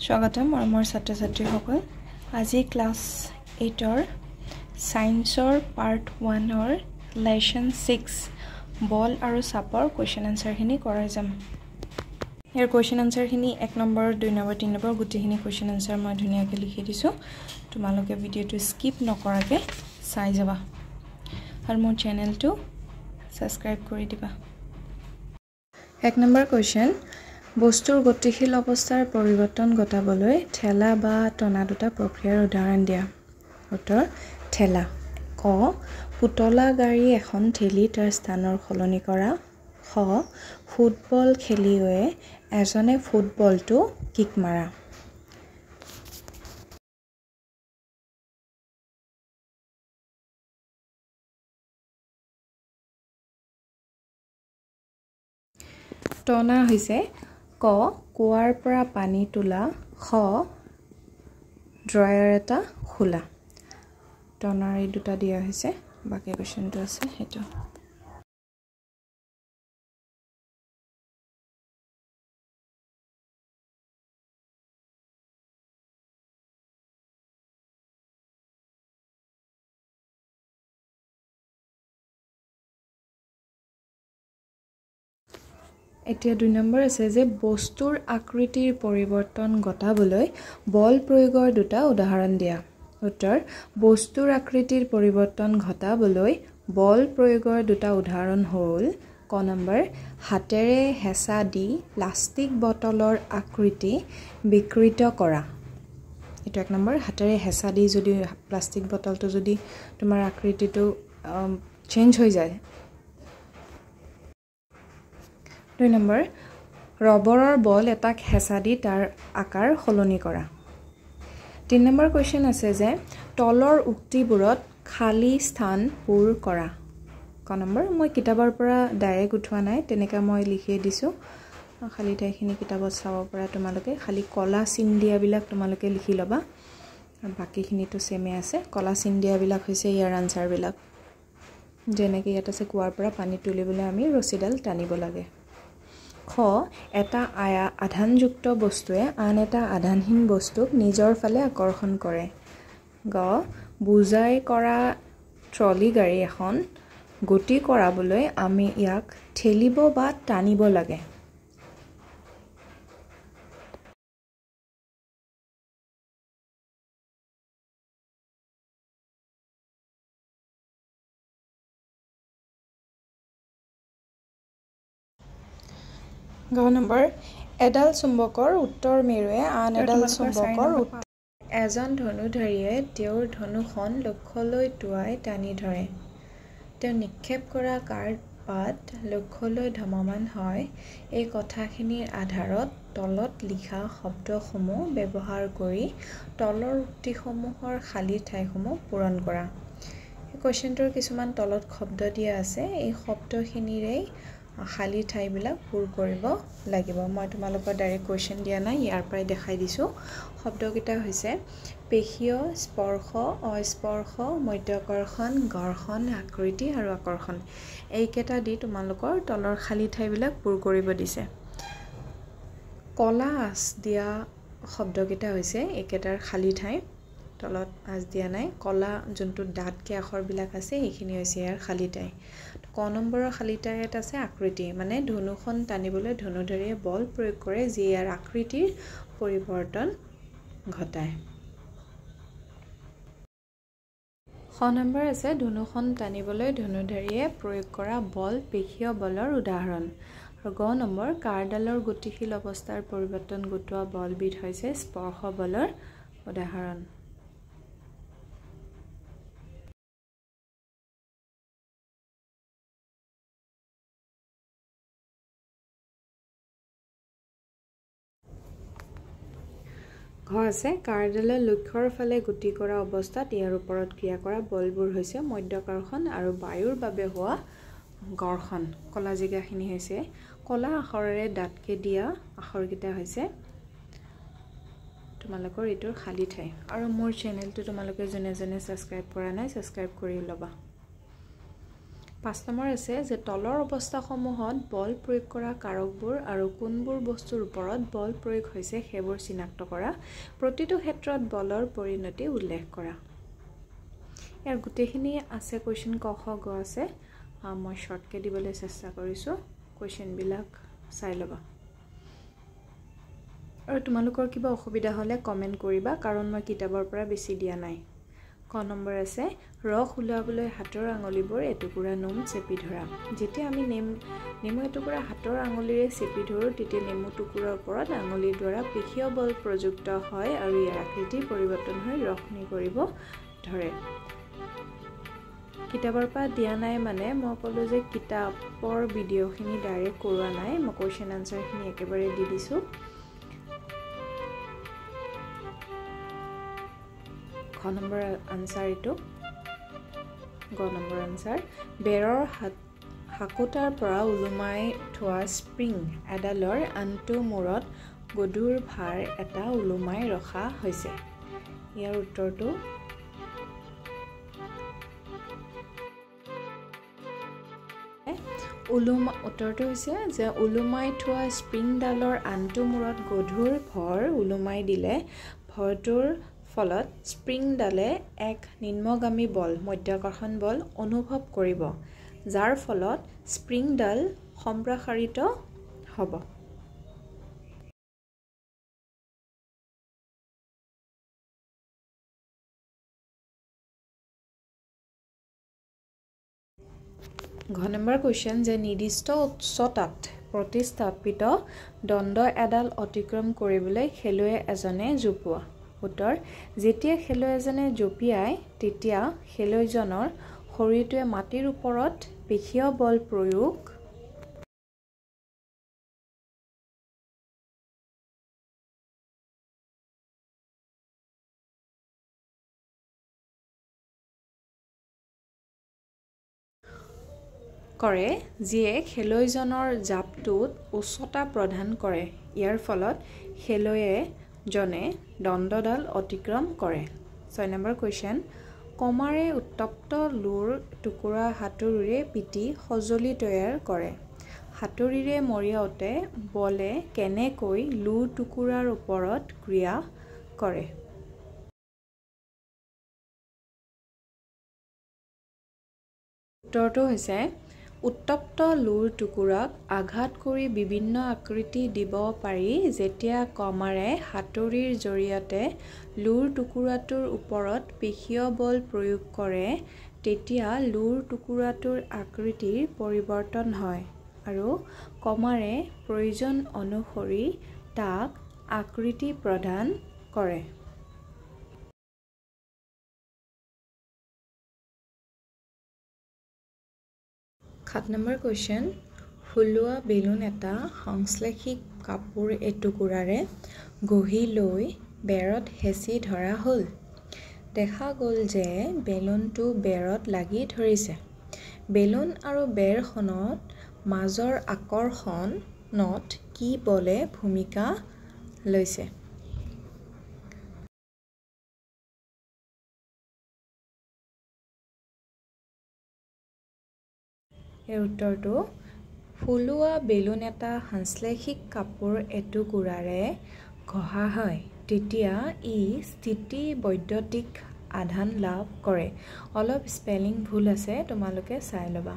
স্বাগতম মোৰ ছাত্ৰ ছাত্ৰীসকল আজি ক্লাছ 8ৰ সায়েন্সৰ পাৰ্ট 1ৰ লেসন 6 বল আৰু চাপৰ কোৱেশ্চন আনসাৰখিনি কৰাই যাম ইয়াৰ কোৱেশ্চন আনসাৰখিনি 1 নম্বৰ 2 নম্বৰ 3 নম্বৰ গুটিখিনি কোৱেশ্চন আনসাৰ মই ধুনীয়াকৈ লিখি দিছো তোমালোকে ভিডিওটো স্কিপ নকৰাকে চাই যাবা আৰু মোৰ চেনেলটো সাবস্ক্ৰাইব কৰি দিবা 1 নম্বৰ কোৱেশ্চন বস্তুৰ গতিশীল অৱস্থাৰ পৰিৱৰ্তন ঘটাবলৈ ঠেলা বা টনা দুটা প্ৰক্ৰিয়াৰ উদাহৰণ দিয়া উত্তৰ ঠেলা ক পুতলা গাড়ী এখন ঠেলি তাৰ স্থানৰ সলনি কৰা খ ফুটবল খেলিয়ে এজনে ফুটবলটো কিক মাৰা টনা হৈছে ক কুৱাৰ পৰা পানী তোলা খ ড্ৰায়াৰ এটা খোলা টনাৰ এই দুটা দিয়া হৈছে বাকি কোৱেশ্চনটো আছে হেতু এতিয়া 2 নম্বৰ আছে যে বস্তুৰ আকৃতিৰ পৰিৱৰ্তন ঘটাবলৈ বল প্ৰয়োগৰ দুটা উদাহৰণ দিয়া উত্তৰ বস্তুৰ আকৃতিৰ পৰিৱৰ্তন ঘটাবলৈ বল প্ৰয়োগৰ দুটা উদাহৰণ হ'ল ক নম্বৰ হাতেৰে হেঁচা দি প্লাষ্টিক বটলৰ আকৃতি বিকৃত কৰা এটো 1 নম্বৰ হাতেৰে হেঁচা দি যদি প্লাষ্টিক বটলটো যদি তোমাৰ আকৃতিটো চেঞ্জ হৈ যায় 2 নম্বৰ ৰবৰৰ বল এটাক হেঁচা দি তাৰ আকাৰ সলনি কৰা 3 নম্বৰ কোৱেশ্চন আছে যে তলৰ উক্তিবোৰত খালী স্থান পূৰ কৰা ক নম্বৰ মই কিতাপৰ পৰা ডাইৰেক্ট উঠোৱা নাই তেনেকা মই লিখি দিছো খালী ঠাইখিনি কিতাপত চাব পৰা তোমালোকে খালী কলা চিন দিয়াবিলাক তোমালোকে লিখি লবা আৰু বাকিখিনিটো সেমে আছে কলা চিন দিয়াবিলাক হৈছে ইয়াৰ আনসাৰ বিলাক যেনেকৈ ইয়াত আছে কুৱাৰ পৰা পানী তুলিবলৈ আমি ৰছীডাল টানিব লাগে খ এটা আধানযুক্ত বস্তুৱে আন এটা আধানহীন বস্তুক নিজৰ ফালে আকৰ্ষণ কৰে গ বুজাই কৰা ট্ৰলি গাড়ী এখন গতি কৰাবলৈ আমি ইয়াক ঠেলিব বা টানিব লাগে গ নম্বৰ এডাল চুম্বকৰ উত্তৰ মেৰুৱে আন এডাল চুম্বকৰ এজন ধনুধাৰীয়ে তেওঁৰ ধনুখন লক্ষ্যলৈ টুৱাই টানি ধৰে তেওঁ নিক্ষেপ কৰা কাৰ্ডপাত লক্ষ্যলৈ ধাৱমান হয় এই কথাখিনিৰ আধাৰত তলত লিখা শব্দসমূহ ব্যৱহাৰ কৰি তলৰ উক্তিসমূহৰ খালী ঠাইসমূহ পূৰণ কৰা এই কোৱেশ্চনটোৰ কিছুমান তলত শব্দ দিয়া আছে এই শব্দখিনিৰে খালী ঠাইবিলাক পূৰ কৰিব লাগিব মই তোমালোকৰ ডাইৰেক্ট কোৱেশ্চন দিয়া নাই ইয়াৰ পৰাই দেখাই দিছো শব্দকেইটা হৈছে পেশীয় স্পৰ্শ অস্পৰ্শ মধ্যকৰ্ষণ ঘৰ্ষণ আকৃতি আৰু আকৰ্ষণ এইকেইটা দি তোমালোকৰ তলৰ খালী ঠাইবিলাক পূৰ কৰিব দিছে কলা আঁচ দিয়া শব্দকেইটা হৈছে একেটাৰ খালী ঠাই তলত আঁচ দিয়া নাই কলা যোনটো ডাটকে আখৰবিলাক আছে এইখিনি হৈছে ইয়াৰ খালী ঠাই ক নম্বৰৰ খালী ঠাইত আছে আকৃতি মানে ধনুখন টানিবলৈ ধনুধাৰীয়ে বল প্ৰয়োগ কৰে যি ইয়াৰ আকৃতিৰ পৰিৱৰ্তন ঘটায় খ নম্বৰ আছে ধনুখন টানিবলৈ ধনুধাৰীয়ে প্ৰয়োগ কৰা বল পেশীয় বলৰ উদাহৰণ আৰু গ নম্বৰ কাৰডালৰ গতিশীল অৱস্থাৰ পৰিৱৰ্তন ঘটোৱা বলবিধ হৈছে স্পৰ্শ বলৰ উদাহৰণ ঘ আছে কাৰডালে লক্ষ্যৰ ফালে গতি কৰা অৱস্থাত ইয়াৰ ওপৰত ক্ৰিয়া কৰা বলবোৰ হৈছে মধ্যকৰ্ষণ আৰু বায়ুৰ বাবে হোৱা ঘৰ্ষণ কলা জিগাখিনি হৈছে কলা আখৰেৰে ডাটকে দিয়া আখৰকেইটা হৈছে তোমালোকৰ ইটোৰ খালী ঠাই আৰু মোৰ চেনেলটো তোমালোকে জনে জনে সাবস্ক্ৰাইব কৰা নাই সাবস্ক্ৰাইব কৰি লবা 5 নম্বৰ আছে যে তলৰ অৱস্থাসমূহত বল প্ৰয়োগ কৰা কাৰকবোৰ আৰু কোনবোৰ বস্তুৰ ওপৰত বল প্ৰয়োগ হৈছে সেইবোৰ চিনাক্ত কৰা প্ৰতিটো ক্ষেত্ৰত বলৰ পৰিণতি উল্লেখ কৰা ইয়াৰ গোটেইখিনি আছে কোৱেশ্চন ক খ গ আছে মই শৰ্টকে দিবলৈ চেষ্টা কৰিছো কোৱেশ্চন বিলাক চাই লবা আৰু তোমালোকৰ কিবা অসুবিধা হলে কমেন্ট কৰিবা কাৰণ মই কিতাপৰ পৰা বেছি দিয়া নাই ক নম্বৰ আছে ৰস উলাবলৈ হাতৰ আঙুলিবোৰ এটুকুৰা নোম চেপি ধৰা যেতিয়া আমি নেমু এটুকুৰা হাতৰ আঙুলিৰে চেপি ধৰো তেতিয়া নেমু টুকুৰাৰ ওপৰত আঙুলিৰ দ্বাৰা পৃষ্ঠীয় বল প্ৰযুক্ত হয় আৰু ইয়াৰ আকৃতি পৰিৱৰ্তন হৈ ৰসনি কৰিব ধৰে কিতাপৰ পৰা দিয়া নাই মানে মই ক'লো যে কিতাপৰ ভিডিঅ'খিনি ডাইৰেক্ট কৰোৱা নাই মই কোৱেশ্চন আনসাৰখিনি একেবাৰে দি দিছো খ নম্বৰ আনসাৰ এটো গ নম্বৰ আনসাৰ বেৰৰ হাকুটাৰ পৰা উলুমাই থোৱা স্প্ৰিং এডালৰ আনটো মূৰত গধুৰ ভাৰ এটা উলুমাই ৰখা হৈছে ইয়াৰ উত্তৰটো উত্তৰটো হৈছে যে উলুমাই থোৱা স্প্ৰিংডালৰ আনটো মূৰত গধুৰ ভৰ উলুমাই দিলে ভৰটোৰ ফলত স্প্ৰিংডালে এক নিম্নগামী বল মধ্যাকৰ্ষণ বল অনুভৱ কৰিব যাৰ ফলত স্প্ৰিংডাল সম্প্ৰসাৰিত হ'ব ঘ নম্বৰ কোৱেশ্চন যে নিৰ্দিষ্ট উচ্চতাত প্ৰতিস্থাপিত দণ্ড এডাল অতিক্ৰম কৰিবলৈ খেলুৱৈ এজনে জোপোৱা উত্তৰ যেতিয়া খেলুৱৈ এজনে জঁপিয়ায় তেতিয়া খেলুৱৈজনৰ শৰীৰটোৱে মাটিৰ ওপৰত পৃষ্ঠীয় বল প্ৰয়োগ কৰে যিয়ে খেলুৱৈজনৰ জাপটোত উচ্চতা প্ৰদান কৰে ইয়াৰ ফলত খেলুৱৈয়ে জনে দণ্ডডাল অতিক্ৰম কৰে 6 নম্বৰ কোৱেশ্চন কমাৰে উত্তপ্ত লুৰ টুকুৰা হাতুৰিৰে পিটি সজলি তৈয়াৰ কৰে হাতুৰিৰে মৰিয়াওতে বলে কেনেকৈ লুৰ টুকুৰাৰ ওপৰত ক্ৰিয়া কৰে উত্তৰটো হৈছে উত্তপ্ত লুৰ টুকুৰাক আঘাত কৰি বিভিন্ন আকৃতি দিব পাৰি যেতিয়া কমাৰে হাতুৰিৰ জৰিয়তে লুৰ টুকুৰাটোৰ ওপৰত পৃষ্ঠীয় বল প্ৰয়োগ কৰে তেতিয়া লুৰ টুকুৰাটোৰ আকৃতিৰ পৰিৱৰ্তন হয় আৰু কমাৰে প্ৰয়োজন অনুসৰি তাক আকৃতি প্ৰদান কৰে 7 নম্বৰ কোৱেশ্চন ফুলোৱা বেলুন এটা সংশ্লেষিক কাপোৰ এটুকুৰাৰে গঢ়ি লৈ বেৰত হেঁচি ধৰা হ'ল দেখা গ'ল যে বেলুনটো বেৰত লাগি ধৰিছে বেলুন আৰু বেৰখনত মাজৰ আকৰ্ষণত কি বলে ভূমিকা লৈছে এই উত্তৰটো ফুলোৱা বেলুন এটা সংশ্লেষিক কাপোৰ এটুকুৰাৰে ঘহা হয় তেতিয়া ই স্থিতি বৈদ্যুতিক আধান লাভ কৰে অলপ স্পেলিং ভুল আছে তোমালোকে চাই লবা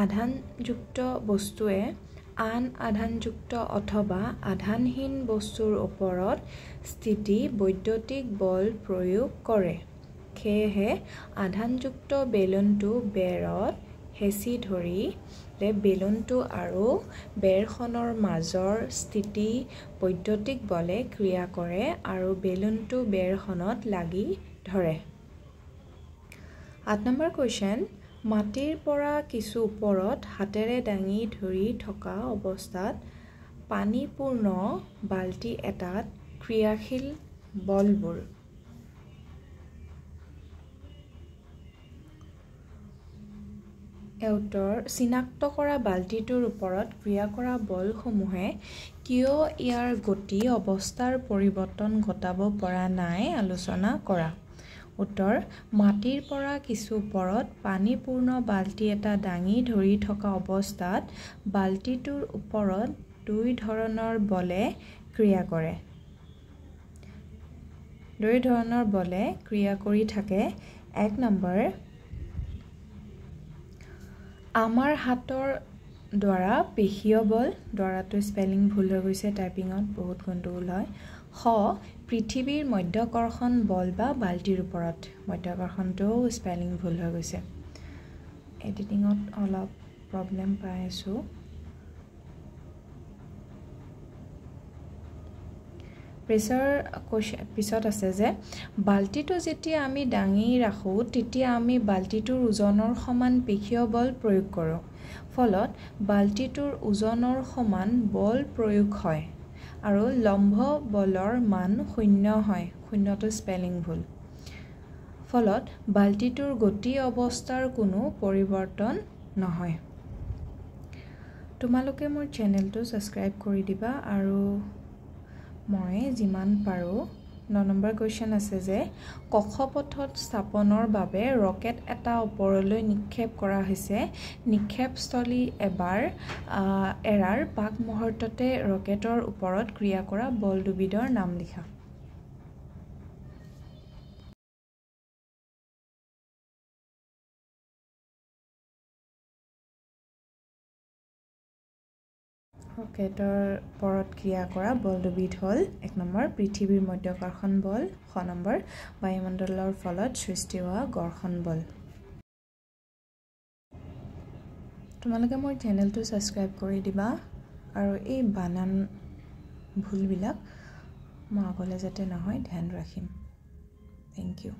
আধানযুক্ত বস্তুৱে আন আধানযুক্ত অথবা আধানহীন বস্তুৰ ওপৰত স্থিতি বৈদ্যুতিক বল প্ৰয়োগ কৰে সেয়েহে আধানযুক্ত বেলুনটো বেৰত হেঁচি ধৰিলে বেলুনটো আৰু বেৰখনৰ মাজৰ স্থিতি বৈদ্যুতিক বলে ক্ৰিয়া কৰে আৰু বেলুনটো বেৰখনত লাগি ধৰে 8 নম্বৰ কোৱেশ্চন মাটিৰ পৰা কিছু ওপৰত হাতেৰে দাঙি ধৰি থকা অৱস্থাত পানীপূৰ্ণ বাল্টি এটাত ক্ৰিয়াশীল বলবোৰ উত্তৰ চিনাক্ত কৰা বাল্টিটোৰ ওপৰত ক্ৰিয়া কৰা বলসমূহে কিয় ইয়াৰ গতি অৱস্থাৰ পৰিৱৰ্তন ঘটাব পৰা নাই আলোচনা কৰা উত্তৰ মাটিৰ পৰা কিছু ওপৰত পানীপূৰ্ণ বাল্টি এটা দাঙি ধৰি থকা অৱস্থাত বাল্টিটোৰ ওপৰত দুই ধৰণৰ বলে ক্ৰিয়া কৰে। দুই ধৰণৰ বলে ক্ৰিয়া কৰি থাকে। 1 নম্বৰ আমাৰ হাতৰ দ্বাৰা পেশীয় বল, দ্বাৰাটো স্পেলিং ভুল হৈ গৈছে, টাইপিঙত বহুত গণ্ডগোল হয়। খ পৃথিৱীৰ মধ্যাকৰ্ষণ বল বা বাল্টিৰ ওপৰত, মধ্যাকৰ্ষণটোও স্পেলিং ভুল হৈ গৈছে, এডিটিঙত অলপ প্ৰব্লেম পাই আছোঁ। পিছত আছে যে বাল্টিটো যেতিয়া আমি দাঙি ৰাখোঁ তেতিয়া আমি বাল্টিটোৰ ওজনৰ সমান পেশীয় বল প্ৰয়োগ কৰোঁ। ফলত বাল্টিটোৰ ওজনৰ সমান বল প্ৰয়োগ হয় আৰু লম্ব বলৰ মান 0 হয়, 0টো স্পেলিং ভুল। ফলত বাল্টিটোৰ গতি অৱস্থাৰ কোনো পৰিৱৰ্তন নহয়। তোমালোকে মোৰ চেনেলটো ছাবস্ক্ৰাইব কৰি দিবা আৰু মই যিমান পাৰোঁ। 9 নম্বৰ কুৱেশ্যন আছে যে কক্ষপথত স্থাপনৰ বাবে ৰকেট এটা ওপৰলৈ নিক্ষেপ কৰা হৈছে। নিক্ষেপস্থলী এৰাৰ পাক মুহূৰ্ততে ৰকেটৰ ওপৰত ক্ৰিয়া কৰা বল দুবিধৰ নাম লিখা। ৰকেটৰ ওপৰত ক্ৰিয়া কৰা বল দুবিধ হ'ল 1 নম্বৰ পৃথিৱীৰ মধ্যাকৰ্ষণ বল, খ নম্বৰ বায়ুমণ্ডলৰ ফলত সৃষ্টি হোৱা ঘৰ্ষণ বল। তোমালোকে মোৰ চেনেলটো ছাবস্ক্ৰাইব কৰি দিবা আৰু এই বানান ভুলবিলাক মই আগলৈ যাতে নহয় ধ্যান ৰাখিম। Thank U.